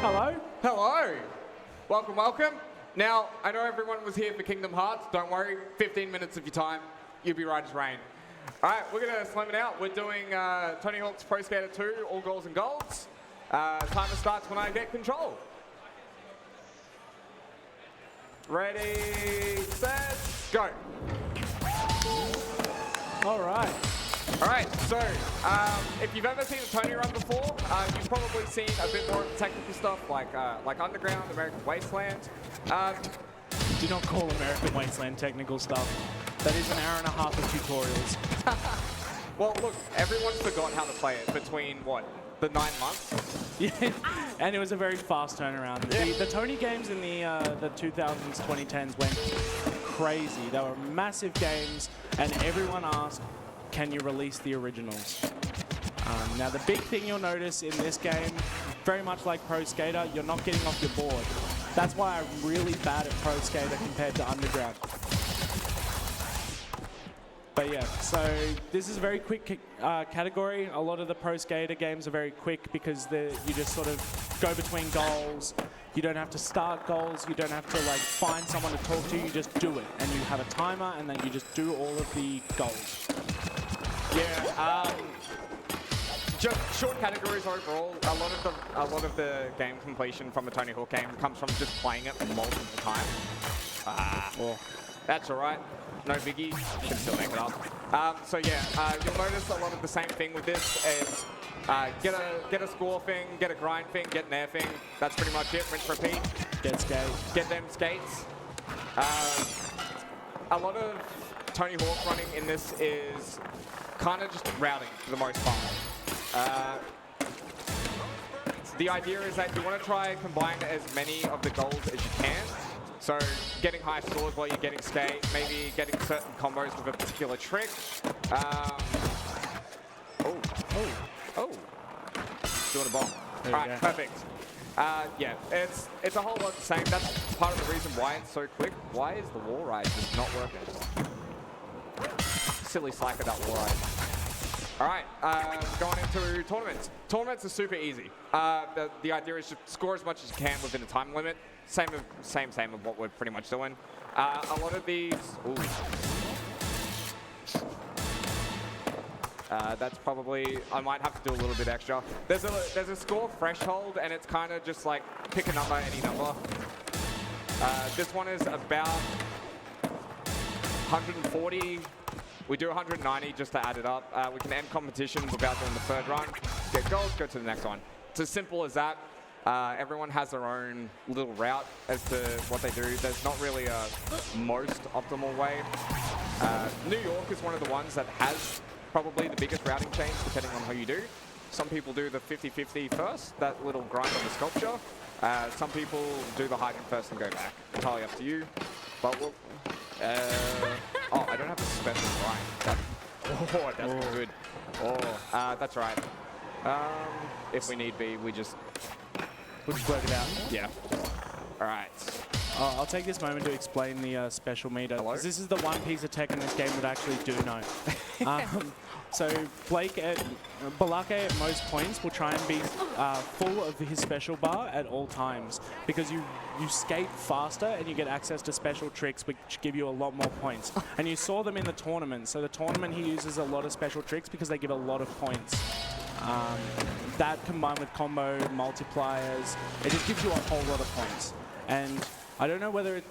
Hello. Hello. Welcome, welcome. Now, I know everyone was here for Kingdom Hearts. Don't worry, 15 minutes of your time. You'll be right as rain. All right, we're going to slam it out. We're doing Tony Hawk's Pro Skater 2, All Goals and Golds. Timer starts when I get control. Ready, set, go. All right. All right, so if you've ever seen a Tony run before, you've probably seen a bit more of the technical stuff like Underground, American Wasteland. Do not call American Wasteland technical stuff. That is an hour and a half of tutorials. Well, look, everyone's forgotten how to play it between, what, the 9 months? Yeah, and it was a very fast turnaround. Yeah. The Tony games in the 2000s, 2010s went crazy. They were massive games, and everyone asked, can you release the originals? Now, the big thing you'll notice in this game, very much like Pro Skater, you're not getting off your board. That's why I'm really bad at Pro Skater compared to Underground. But yeah, so this is a very quick category. A lot of the Pro Skater games are very quick because you just sort of go between goals. You don't have to start goals. You don't have to like find someone to talk to. You just do it, and you have a timer, and then you just do all of the goals. Yeah. Just short categories overall. A lot of the game completion from a Tony Hawk game comes from just playing it multiple times. Well, that's all right. No biggie. You can still make it up. So yeah, you'll notice a lot of the same thing with this is get a score thing, get a grind thing, get an air thing. That's pretty much it. Rinse, repeat. Get skates. Get them skates. A lot of Tony Hawk running in this is kind of just routing for the most part. The idea is that you want to try and combine as many of the goals as you can. So getting high scores while you're getting skate, maybe getting certain combos with a particular trick. Doing a bomb. All right, perfect. Yeah, it's a whole lot the same. That's part of the reason why it's so quick. Why is the wall ride just not working? Silly psycho, that wall ride. All right, going into tournaments. Tournaments are super easy. The idea is to score as much as you can within a time limit. Same of what we're pretty much doing. A lot of these. That's probably, I might have to do a little bit extra. There's a score threshold, and it's kind of just like pick a number, any number. This one is about 140. We do 190 just to add it up. We can end competition without doing the third run. Get gold, go to the next one. It's as simple as that. Everyone has their own little route as to what they do. There's not really a most optimal way. New York is one of the ones that has probably the biggest routing change depending on how you do. Some people do the 50-50 first, that little grind on the sculpture. Some people do the high jump first and go back. Entirely up to you. But we'll, oh, I don't have a special grind. That's good. That's right. If we need be, we'll just work it out. Yeah. All right. I'll take this moment to explain the special meter. Hello? This is the one piece of tech in this game that I actually do know. So Balake at most points will try and be full of his special bar at all times because you skate faster and you get access to special tricks which give you a lot more points. And you saw them in the tournament. So the tournament he uses a lot of special tricks because they give a lot of points. That combined with combo multipliers, it just gives you a whole lot of points. And I don't know whether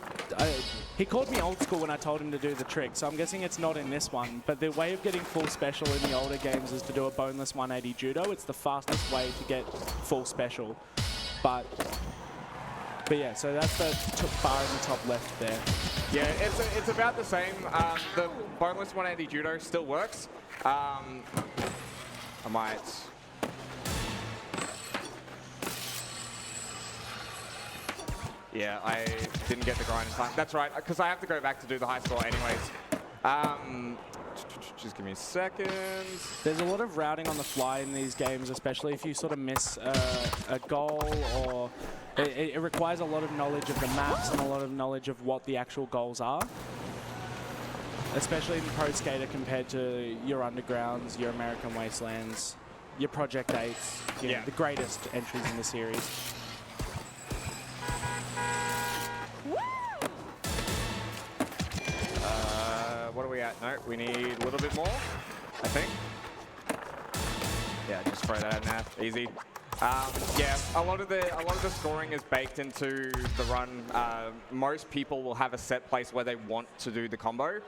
he called me old school when I told him to do the trick, so I'm guessing it's not in this one. But the way of getting full special in the older games is to do a boneless 180 judo. It's the fastest way to get full special. But yeah, so that's the bar in the top left there. Yeah, it's about the same. The boneless 180 judo still works. I might. Yeah, I didn't get the grind in time. That's right, because I have to go back to do the high score anyways. Just give me a second. There's a lot of routing on the fly in these games, especially if you sort of miss a goal or it requires a lot of knowledge of the maps and a lot of knowledge of what the actual goals are. Especially in Pro Skater compared to your Undergrounds, your American Wastelands, your Project 8s, you know, the greatest entries in the series. no, we need a little bit more, I think. Yeah, just throw that in there, easy. Yeah, a lot of the scoring is baked into the run. Most people will have a set place where they want to do the combo.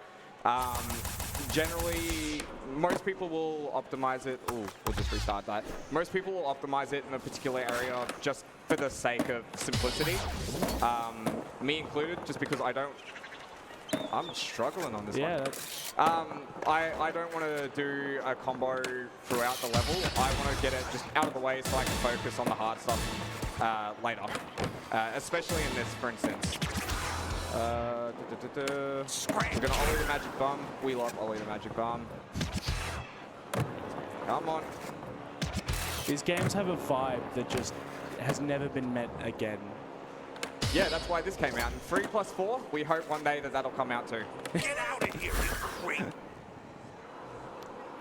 Generally, most people will optimize it. Ooh, we'll just restart that. Most people will optimize it in a particular area just for the sake of simplicity. Me included, just because I'm struggling on this one. I don't want to do a combo throughout the level. I want to get it just out of the way so I can focus on the hard stuff later. Especially in this, for instance. We're going to ollie the magic bomb. We love ollie the magic bomb. Come on. These games have a vibe that just has never been met again. Yeah, that's why this came out. And 3+4, we hope one day that that'll come out too. Get out of here, you creep!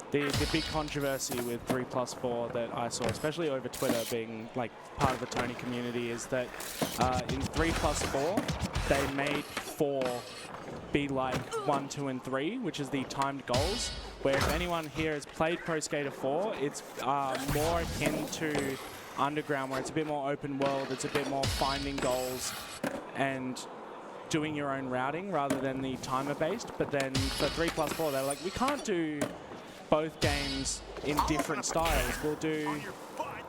The big controversy with 3+4 that I saw, especially over Twitter being like part of the Tony community, is that in 3+4, they made 4 be like 1, 2, and 3, which is the timed goals, where if anyone here has played Pro Skater 4, it's more akin to Underground, where it's a bit more open world, it's a bit more finding goals and doing your own routing rather than the timer based. But then for 3+4, they're like, we can't do both games in different styles. We'll do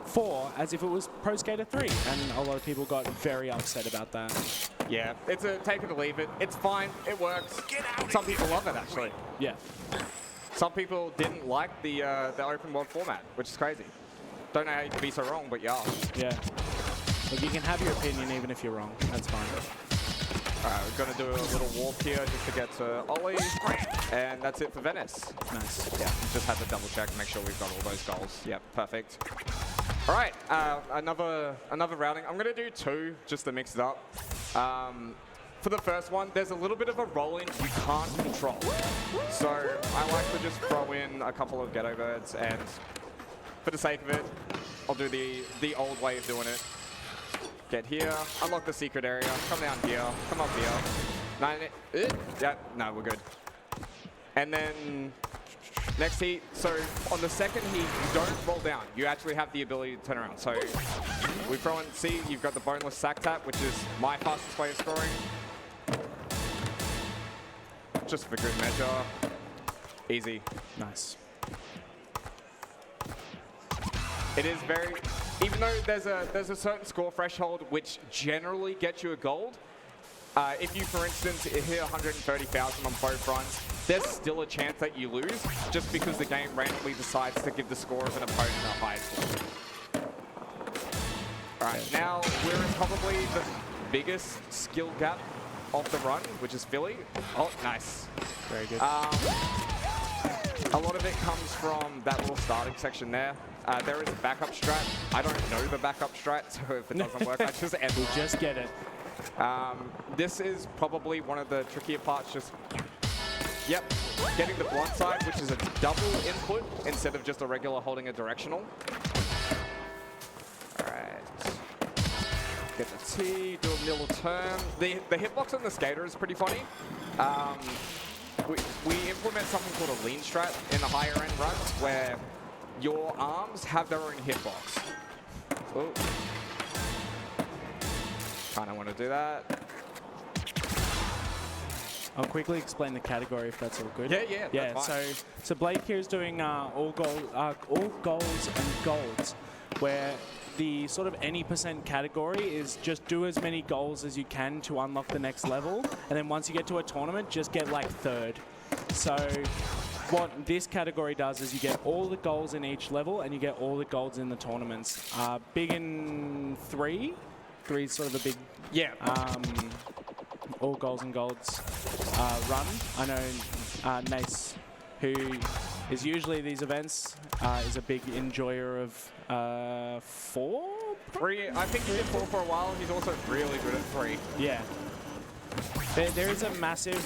4 as if it was Pro Skater 3, and a lot of people got very upset about that. Yeah, it's a take it or leave it. It's fine, it works. Some people love it actually. Yeah. Some people didn't like the open world format, which is crazy. Don't know how you can be so wrong, but yeah. Yeah. Look, you can have your opinion even if you're wrong. That's fine. Alright, we're going to do a little warp here just to get to Ollie. And that's it for Venice. Nice. Yeah, just had to double check and make sure we've got all those goals. Yep, perfect. Alright, another routing. I'm going to do 2 just to mix it up. For the first one, there's a little bit of a roll-in you can't control. So I like to just throw in a couple of ghetto birds, and for the sake of it, I'll do the old way of doing it. Get here, unlock the secret area, come down here, come up here. Yeah, no, we're good. And then next heat, so on the second heat, you don't roll down. You actually have the ability to turn around. So we throw in C, you've got the boneless sack tap, which is my fastest way of scoring. Just for good measure. Easy. Nice. It is very, even though there's a certain score threshold which generally gets you a gold, if you, for instance, hit 130,000 on both runs, there's still a chance that you lose just because the game randomly decides to give the score of an opponent a high score. Alright, now we're in probably the biggest skill gap of the run, which is Philly. Oh, nice. Very good. A lot of it comes from that little starting section there. There is a backup strat. I don't know the backup strat, so if it doesn't work, I just end We'll just get it. This is probably one of the trickier parts, just, yep, getting the blunt side, which is a double input instead of just a regular holding a directional. Alright. Get the T, do a middle turn. The hitbox on the skater is pretty funny. We implement something called a lean strat in the higher end runs where your arms have their own hitbox. Oh. Kinda want to do that. I'll quickly explain the category if that's all good. Yeah, that's fine. So Blake here is doing all goals and golds, where the sort of any % category is just do as many goals as you can to unlock the next level, and then once you get to a tournament, just get like 3rd. So what this category does is you get all the goals in each level, and you get all the golds in the tournaments. Big in 3. 3 is sort of a big, Yeah. all goals and golds run. I know Nace, who is usually these events, is a big enjoyer of 4? 3, I think he did 4 for a while. He's also really good at 3. Yeah. There is a massive,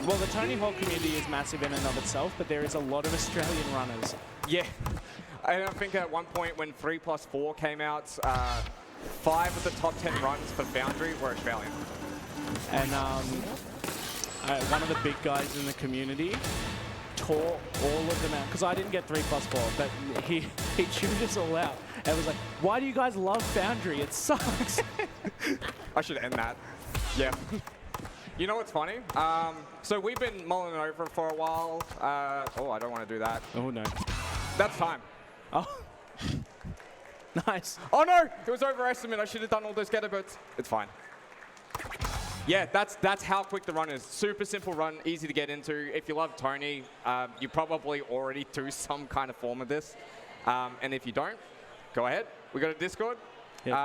well, the Tony Hawk community is massive in and of itself, but there is a lot of Australian runners. Yeah. I think at one point when 3+4 came out, 5 of the top 10 runs for Foundry were Australian. And one of the big guys in the community tore all of them out because I didn't get 3+4, but he chewed us all out and was like, "Why do you guys love Foundry? It sucks." I should end that. Yeah. You know what's funny? So we've been mulling it over for a while. Oh, I don't want to do that. Oh no. That's time. Oh. Nice. Oh no, it was overestimate. I should have done all those getter bits. It's fine. Yeah, that's how quick the run is. Super simple run, easy to get into. If you love Tony, you probably already do some kind of form of this. And if you don't, go ahead. We got a Discord. Yep.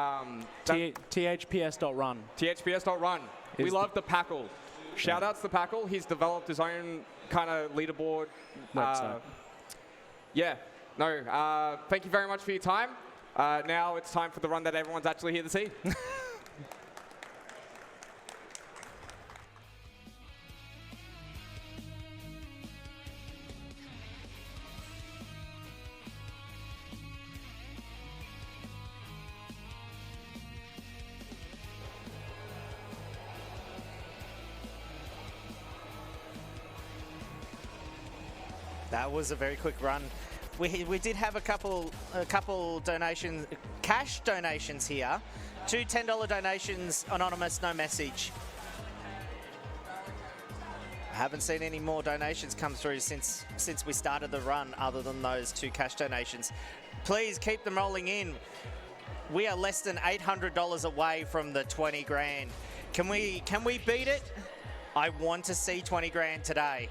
THPS.run. THPS.run. We love the Packle. Shout outs to Packle. He's developed his own kind of leaderboard. Yeah. No, thank you very much for your time. Now it's time for the run that everyone's actually here to see. That was a very quick run. We did have a couple donations, cash donations here. 2 $10 donations, anonymous, no message. I haven't seen any more donations come through since we started the run other than those 2 cash donations. Please keep them rolling in. We are less than $800 away from the 20 grand. Can we beat it? I want to see 20 grand today.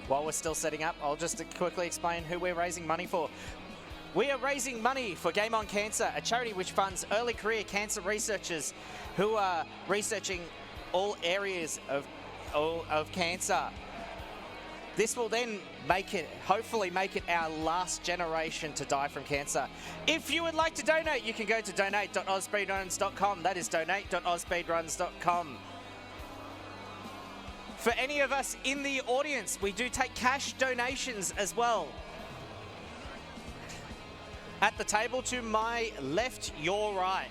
While we're still setting up, I'll just quickly explain who we're raising money for. We are raising money for Game On Cancer, a charity which funds early career cancer researchers who are researching all areas of cancer. This will then hopefully make it our last generation to die from cancer. If you would like to donate, you can go to donate.ausspeedruns.com. That is donate.ausspeedruns.com. For any of us in the audience, we do take cash donations as well. At the table to my left, your right.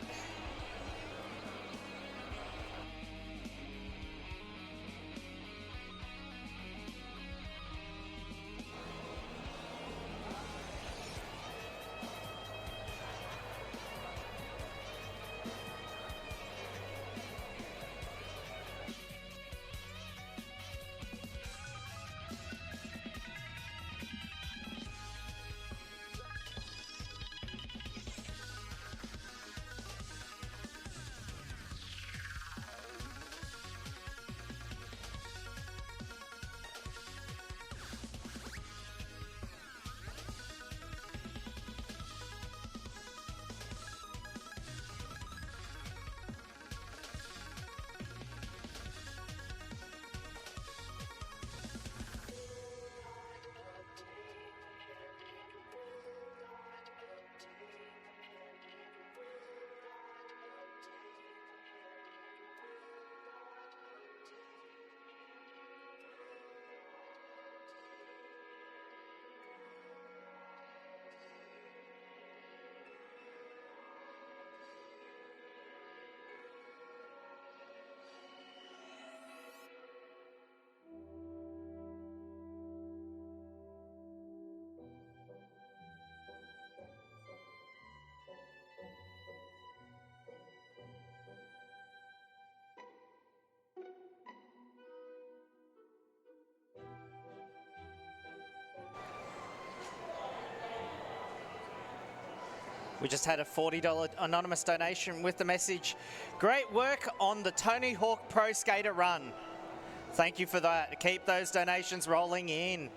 We just had a $40 anonymous donation with the message, "Great work on the Tony Hawk Pro Skater run." Thank you for that. Keep those donations rolling in.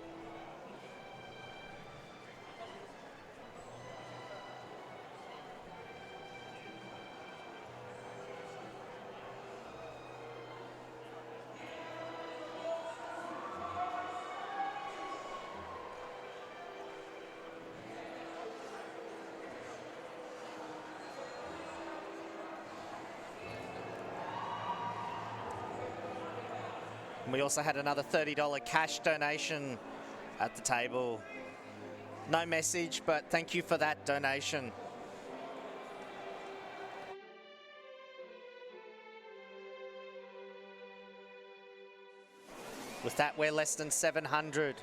We also had another $30 cash donation at the table. No message, but thank you for that donation. With that, we're less than 700.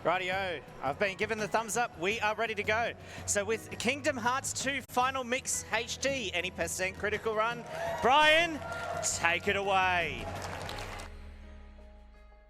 Rightio, I've been given the thumbs up. We are ready to go. So with Kingdom Hearts 2 Final Mix HD, any percent critical run, Brian, take it away.